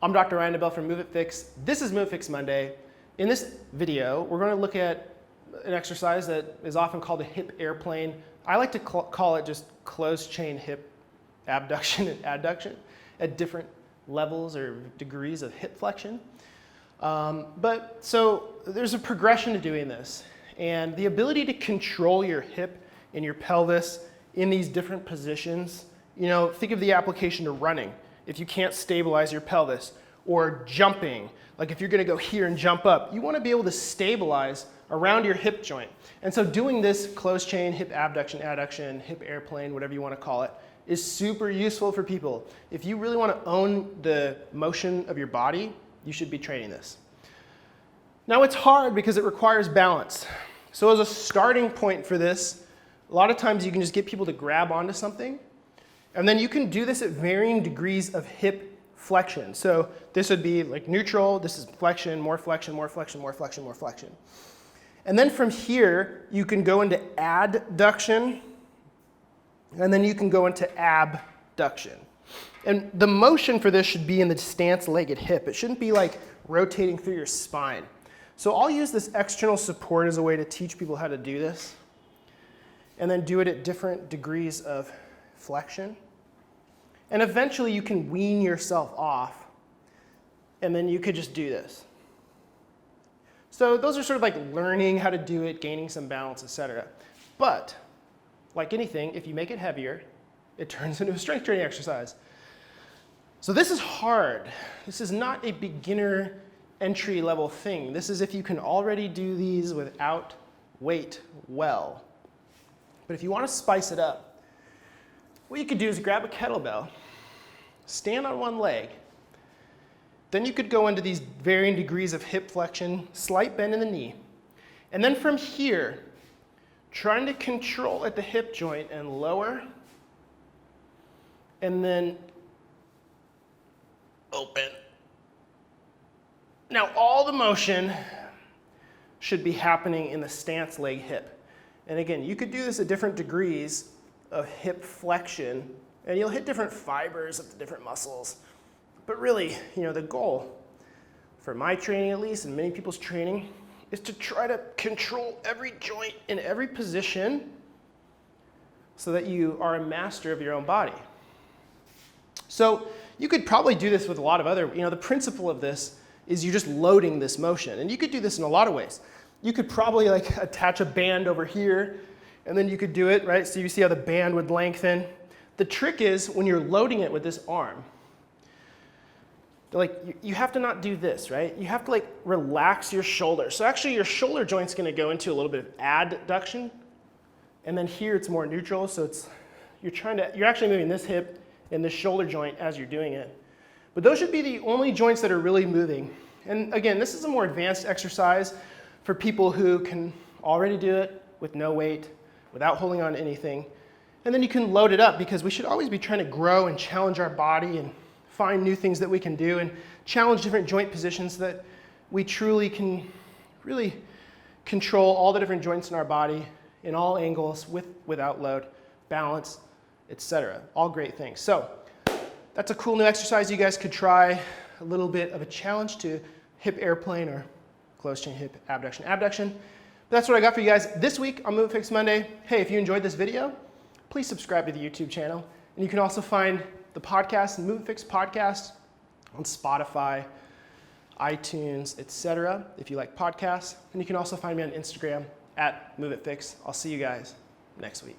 I'm Dr. Ryan DeBell from Move It Fix. This is Move It Fix Monday. In this video, we're going to look at an exercise that is often called a hip airplane. I like to call it just closed chain hip abduction and adduction at different levels or degrees of hip flexion. So there's a progression to doing this, and the ability to control your hip and your pelvis in these different positions. Think of the application to running. If you can't stabilize your pelvis, or jumping, like if you're going to go here and jump up, you want to be able to stabilize around your hip joint. And so doing this closed chain hip abduction, adduction, hip airplane, whatever you want to call it, is super useful for people. If you really want to own the motion of your body, you should be training this. Now it's hard because it requires balance. So as a starting point for this, a lot of times you can just get people to grab onto something, and then you can do this at varying degrees of hip flexion. So this would be like neutral, this is flexion, more flexion, more flexion, more flexion, more flexion. And then from here, you can go into adduction, and then you can go into abduction. And the motion for this should be in the stance-legged hip. It shouldn't be like rotating through your spine. So I'll use this external support as a way to teach people how to do this, and then do it at different degrees of flexion. And eventually you can wean yourself off, and then you could just do this. So those are sort of like learning how to do it, gaining some balance, etc. But like anything, if you make it heavier, it turns into a strength training exercise. So this is hard. This is not a beginner entry level thing. This is if you can already do these without weight well. But if you want to spice it up, what you could do is grab a kettlebell, stand on one leg, then you could go into these varying degrees of hip flexion, slight bend in the knee, and then from here, trying to control at the hip joint and lower, and then open. Now all the motion should be happening in the stance leg hip. And again, you could do this at different degrees of hip flexion, and you'll hit different fibers of the different muscles. But really, the goal, for my training at least, and many people's training, is to try to control every joint in every position so that you are a master of your own body. So you could probably do this with a lot of other, the principle of this is you're just loading this motion. And you could do this in a lot of ways. You could probably attach a band over here, and then you could do it, right? So you see how the band would lengthen. The trick is when you're loading it with this arm, you have to not do this, right? You have to relax your shoulder. So actually your shoulder joint's gonna go into a little bit of adduction, and then here it's more neutral, so you're actually moving this hip and this shoulder joint as you're doing it. But those should be the only joints that are really moving. And again, this is a more advanced exercise for people who can already do it with no weight, without holding on to anything. And then you can load it up, because we should always be trying to grow and challenge our body and find new things that we can do and challenge different joint positions so that we truly can really control all the different joints in our body in all angles without load, balance, etc. All great things. So that's a cool new exercise you guys could try. A little bit of a challenge to hip airplane or closed chain hip abduction, abduction. That's what I got for you guys this week on Move It Fix Monday. Hey, if you enjoyed this video, please subscribe to the YouTube channel. And you can also find the podcast, Move It Fix podcast, on Spotify, iTunes, etc. if you like podcasts. And you can also find me on Instagram at Move It Fix. I'll see you guys next week.